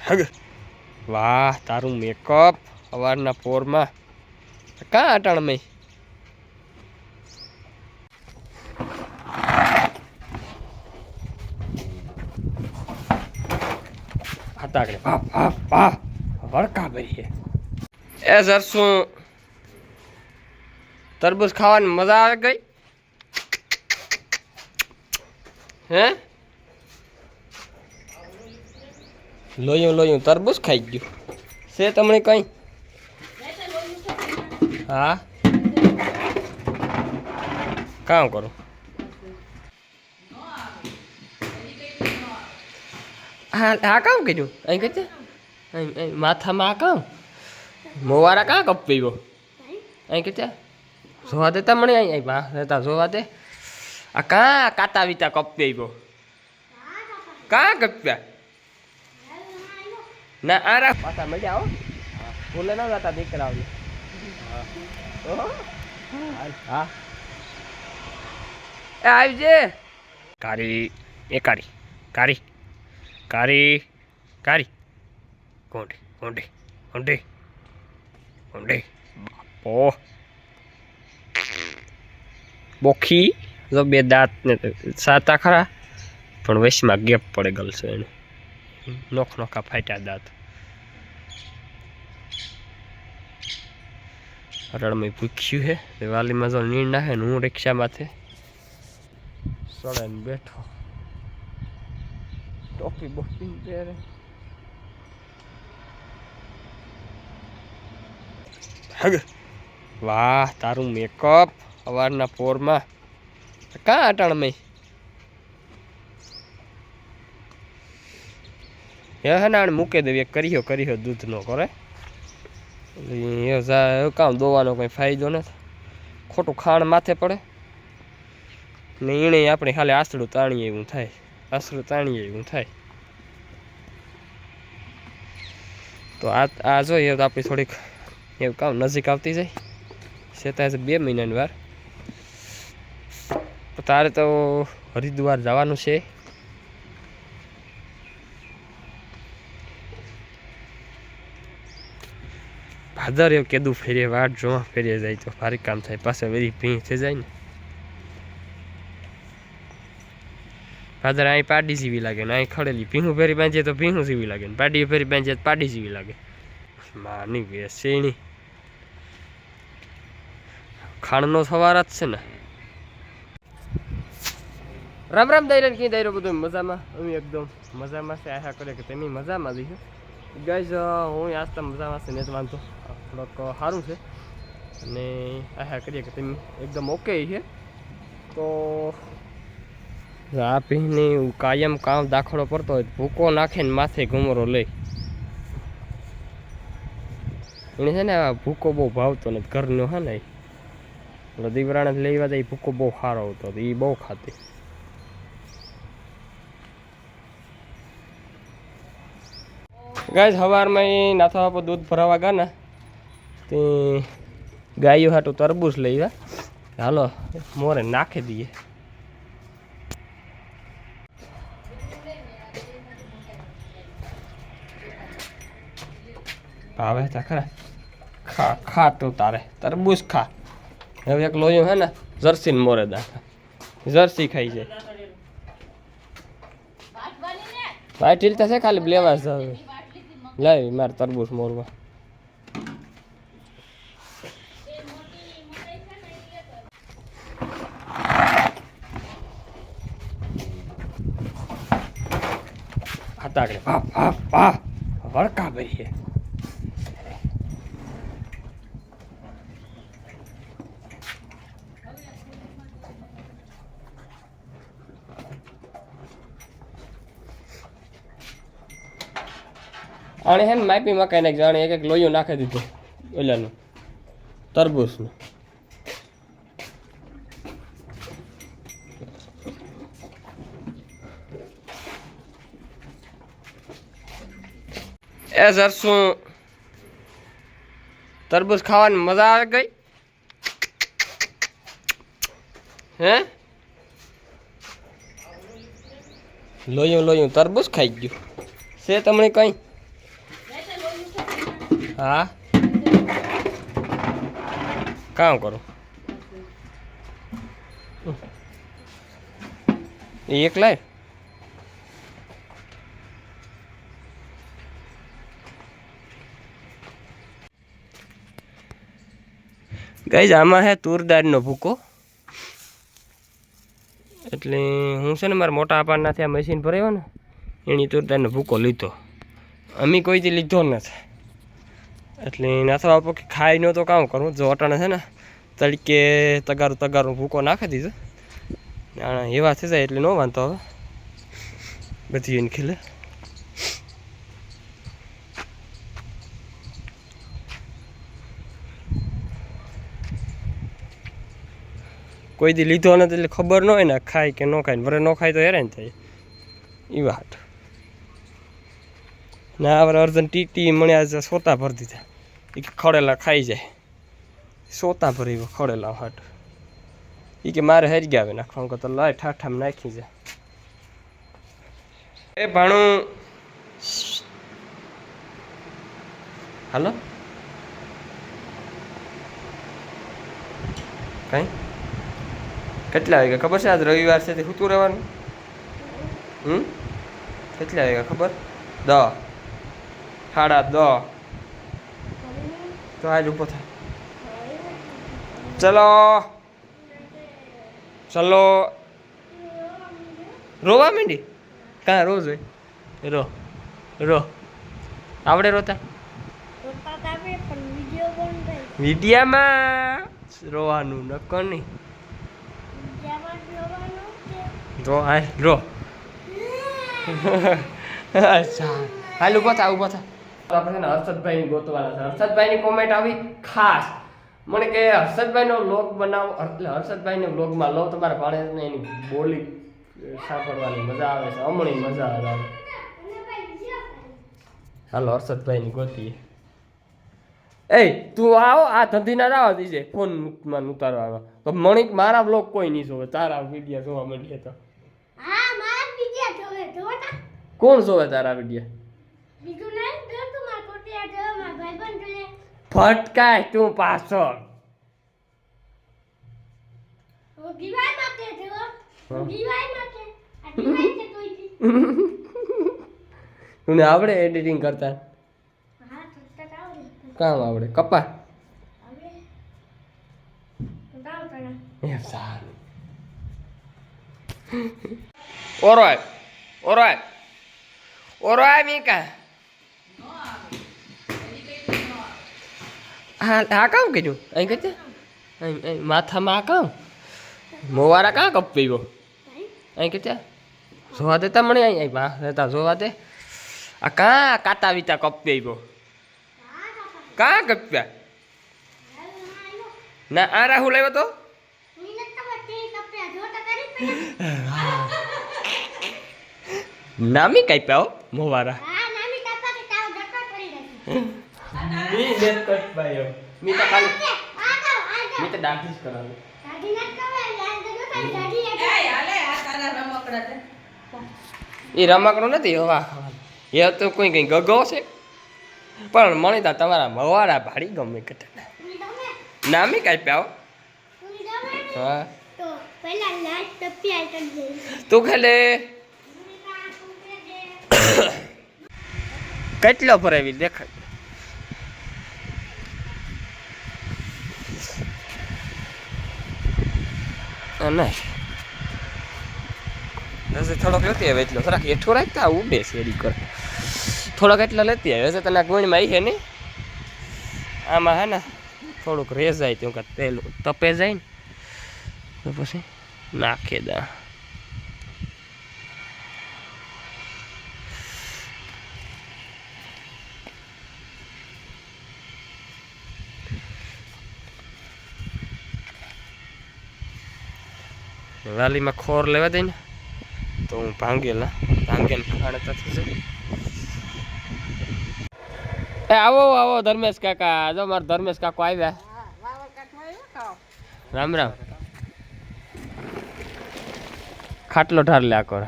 હગ વાહ તારું મેકઅપ સવારના પોરમાં કાં અટાણ મેં હતાકડે વાહ વાહ વાહ વળકા ભરીએ એ સરસું તરબૂચ ખાવાની મજા આવે ગઈ હે લોયું તરબૂચ ખાઈ ગયું છે તમને કઈ હા કામ કરું હા આ કામ કર્યું અહીં કહેતે માથામાં આ કામ મોવારા કાં કપ પીવો અહીં કહેતે જોવા દેતા મને અહીં વાહ રહેતા જોવા દે આ કાં કાતા વિતા કપ પીવો કાં કપ્યા ના આ રાખ પાછા મજા આવો ભૂલે ન જતા દીકરાઓને હા એ આવજે કારી એ કારી કારી કારી કારી કોંડી કોંડી કોંડી કોંડી બાપો બોખી જો બે દાંત ને સાતા ખરા પણ વૈશમાં ગેપ પડે ગલ છે એને નોખા ફાટ્યા દાંત રણમાં ભૂખ્યું હે દિવાળીમાં જો નીર નાખે ને હું રિક્ષામાંથી સડે ને બેઠો ટોપી બોપી પહેરે હગ વાહ તારું મેકઅપ સવારના પોરમાં કાં અટાણ મેં હે ને આને મૂકી દેવી કર્યો દૂધ નો કરે કામ દોવાનો કંઈ ફાયદો નથી ખોટું ખાણ માથે પડે ને એને આપણે ખાલી આસડું તાણીએ એવું થાય તો આ જોઈએ તો આપણી થોડીક એવું કામ નજીક આવતી જાય સેતા 2 મહિનાની વાર તારે તો હરિદ્વાર જવાનું છે ભાદર એવું કેદું ફેરીએ વાટ જોવા ફેરીએ જાય તો ભારી કામ થાય પાસે વેરી ભીં થઈ જાય ને ભાદર અહીં પાડી જેવી લાગે ને અહીં ખડેલી ભીહું ફેરી બાંધીએ તો ભીહું જેવી લાગે ને પાડી ફેરી બાંધીએ તો પાડી જેવી લાગે માની વેસેણી ખાણનો સવાર જ છે ને રામ રામ દાયરા કી દાયરો બધું મજામાં અમે એકદમ મજામાં છે આશા કરે કે તમે મજામાં જ છો ગાઈઝ હું આસ્તા મજામાં છે ને જ વાંધો થોડોક સારું છે અને આશા કરીએ કે તમે એકદમ ઓકે છે તો આ ભીની કાયમ કામ દાખલો પડતો હોય ભૂકો નાખીને માથે ઘુમરો લઈ એને છે ને આ ભૂકો બહુ ભાવતો નથી ઘરનો હે ને દીવરાણે લેવા જાય ભૂકો બહુ સારો હતો એ બહુ ખાતી ગાય સવારમાં નાથા બાપા દૂધ ભરાવા ગયા ને તે ગાયો હાટું તરબૂચ લઈ હાલો મોરે નાખી દઈએ ભાવે તા ખરા ખા તું તારે તરબૂચ ખા હવે એક લોયું હે ને જર્સી ને મોરે દાખા જર્સી ખાઈ જાય ભાઈ ઢીલતા છે ખાલી લેવા જ લાવી મારે તરબૂચ મોરવા હતાકડે વાહ વાહ વાહ વળકા ભરીએ આને હે ને માપી મકાઈ નાખી જાણે એક લોયું નાખી દીધું ઓલાનું તરબૂચનું એ સરસું તરબૂચ ખાવાની મજા આવે ગઈ હે લોયું તરબૂચ ખાઈ ગયું છે તમને કઈ હા કામ કરો એકલા ગાઈઝ આમાં હે તુરદારનો ભૂકો એટલે હું છે ને મારા મોટા અપાનાથી આ મશીન ભરાયો ને એની તુરદારનો ભૂકો લીધો અમે કોઈથી લીધો નથી એટલે નાથો આપો કે ખાઈ નો તો કામ કરું જો અટાણે છે ને તડકે તગારું ભૂકો નાખી દીધો એવા થઈ જાય એટલે ન વાંધો હવે બધી એને ખીલે કોઈ દી લીધો નથી એટલે ખબર ન હોય ને ખાય કે ન ખાય વરે ન ખાય તો હેરાન થાય એ વાત ના આપણે અર્જન ટીટી મને આજે સોતા ભરી દીધા એ કે ખડેલા ખાઈ જાય સોતા ભરી ખડેલા હાટ એ કે મારે હરી ગયા આવે નાખવા તો લાય ઠાઠામાં નાખી જાય એ ભાણું હાલો કઈ કેટલા વાગ્યા ખબર છે આજ રવિવાર છે તે સૂતું રહેવાનું કેટલા વાગ્યા ખબર 10 10:30 તો આજ ઊભો થાય ચલો રોવા માંડી કાં રોજ હોય રો આવડે રોતા વિડીયામાં રોવાનું નક્કો નહીં રો હાલ રો અચ્છા હાલ ઊભો થા આપણે હર્ષદભાઈની ગોતવાના છે હર્ષદભાઈની કોમેન્ટ આવી ખાસ મને કે હર્ષદભાઈનો વ્લોગ બનાવો એટલે હર્ષદભાઈને વ્લોગમાં લો તમારા ભાણેજને એની બોલી સાંભળવાની મજા આવે છે હમણી મજા આવે હાલો હર્ષદભાઈની ગોતીએ એ તું આવો આ ધંધી ના રાવા દીજે ફોનમાં ઉતારવામાં તો મણિક મારા બ્લોગ કોઈ નહીં જોવે તારા વિડીયો જોવા માંડીએ તો હા મારા વિડીયો જોવે જોતા કોણ જોવે તારા વિડીયો બીજું નહીં જો તું મારા કોટિયા જો મારા ભાઈબંધ જોલે ફટકાય તું પાછળ હું દિવાય માટે જો દિવાય માટે આ દિવાય છે તોય તું આવડે એડિટિંગ કરતા હા તો આવડે કામ આવડે કપા આવડે તો કામ કરે એ સારું ઓરાય મીકા હા કામ કર્યું અહીં કહેતે અહીં માથામાં આ કામ મોવારા કાં કપીવો અહીં કહેતે જોવા દેતા મને અહીં વાહ રહેતા જોવા દે આ કાં કાતા વિતા કપીવો કાં કપ્યા ના આ રાહુલ આવ્યો તો નામી કાપ્યા હો મોવારા મી બેન કટ ભાઈ મી તો ખાલી મી તો ડાન્સ કરાવે એ રમકડું નથી હવા એ તો કોઈ કઈ ગગો છે પણ મણીતા તમારા મવારા ભાડી ગમે કટા નામી કાપ્યા હો હા તું ખાલે કેટલો ભરાવી દેખાય નહીં થોડોક લેતી આવે એટલો થોડાક એઠો રાખતા ઉડે શેરી કર થોડોક એટલો લેતી આવે હશે તને ગુણમાં આવી છે ને આમાં હે ને થોડુંક રે જાય ત્યાં કાં તેલ તપે જાય ને તો પછી નાખે દા વાલીમાં ખોર લેવા દઈ ને તો હું ભાંગેને ખાણે થતી છે એ આવો ધર્મેશ કાકા જો મારા ધર્મેશ કાકો આવ્યા રામ રામ ખાટલો ઢાર લે આકો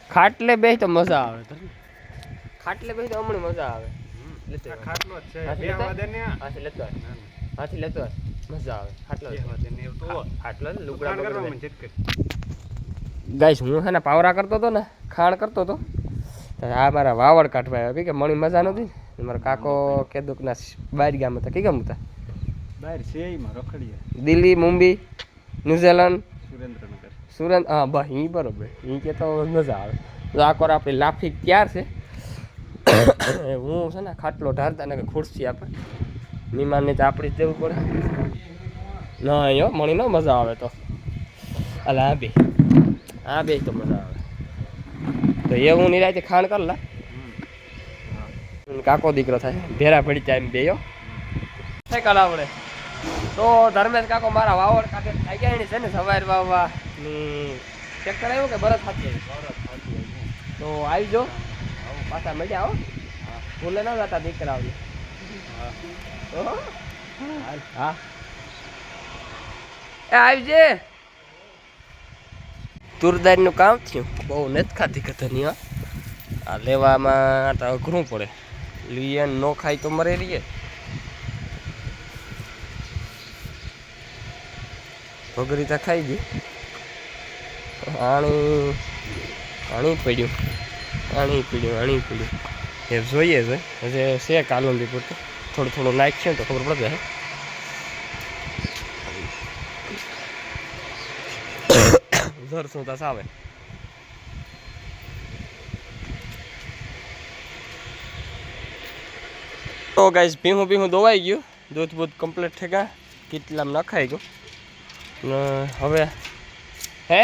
ખાટલે બે તો મજા આવે ખાટલે બે તો હમણાં મજા આવે લેતો આ ખાટલો જ છે હાથી બે લેતો વાદે ને હાથી લેતો આય. હાથી લેતો આય. મજા આવે ખાટલો બે વાદે ને તો ખાટલો ને લુગડા લુગડા કરવા બગડે. મને ચટકે ગાઈસ હું છે ને પાવરા કરતો હતો ને ખાણ કરતો હતો તો આ મારા વાવડ કાઢવા આવ્યા કે મણી મજા નહોતી ને મારા કાકો કેદુકના બહાર ગામ હતા કઈ ગામ હતા બહાર સેઈમાં રખડીએ દિલ્હી મુંબઈ ન્યુઝીલેન્ડ સુરેન્દ્રનગર સુરત હા બસ એ બરોબર એ કે તો મજા આવે તો આ કોર આપણી લાફી તૈયાર છે હું છે ને ખાટલો ઢારતા ને કે ખુરશી આપે મહેમાનને તો આપણી જ દેવું પડે ના યો મણી ન મજા આવે તો અલા હા બે તો મજા આવે તો એ હું નિરાયતે ખાણ કરલા કાકો દીકરો થાય ભેરા પડી જાય એમ બેયો કઈ કલા આવડે તો ધર્મેશ કાકો મારા વાવડ કાકે આવી ગયા એની છે ને સવાર વાવવા ટ્રેક્ટર આવ્યું કે બરત હાથી તો આવી જો પાછા મળ્યા આવો ભૂલે ના જતા દીકરાઓને હા એ આવજે તુરદારીનું કામ થયું બહુ નથી ખાતી કથની આ લેવામાં તો અઘરું પડે લીએ ન ખાય તો મરે રહીએ ભગરી તો ખાઈ ગઈ આણી પડ્યું એ જોઈએ છે હજે છે કાલુંદી પૂરતું થોડું થોડું નાખીએ ને તો ખબર પડે જર શું તાસ આવે તો ગાઈસ ભીહું દોવાઈ ગયું દૂધ બૂધ કમ્પ્લીટ થઈ ગયા કેટલામાં નખાઈ ગયું ને હવે હે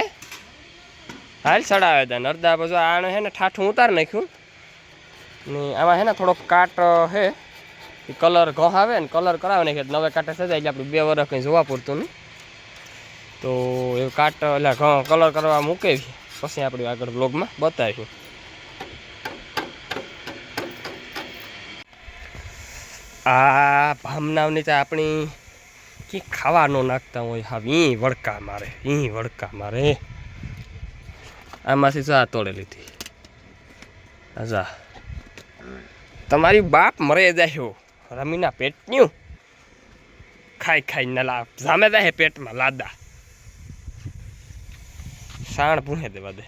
હાલ સડાવે હતા અડધા બાજુ આને હે ને ઠાઠું ઉતાર નાખ્યું ને આમાં હે ને થોડોક કાટ હે એ કલર ઘઉં આવે ને કલર કરાવે નાખે નવે કાંટે સજાય એટલે આપણે 2 વર્ષ કંઈ જોવા પૂરતું નહીં તો એ કાટ એટલે ઘઉં કલર કરવા મૂકેવી પછી આપણે આગળ બ્લોગમાં બતાવીશું આ ભામનાવની તો આપણી કે ખાવા ન નાખતા હોય હા વળકા મારે આમાંથી ચા તોડે લીધી અચ્છા તમારી બાપ મરે જાય રમીના પેટન્યું ખાઈ ના જામે જાય પેટમાં લાદા સાણ પૂહે દેવા દે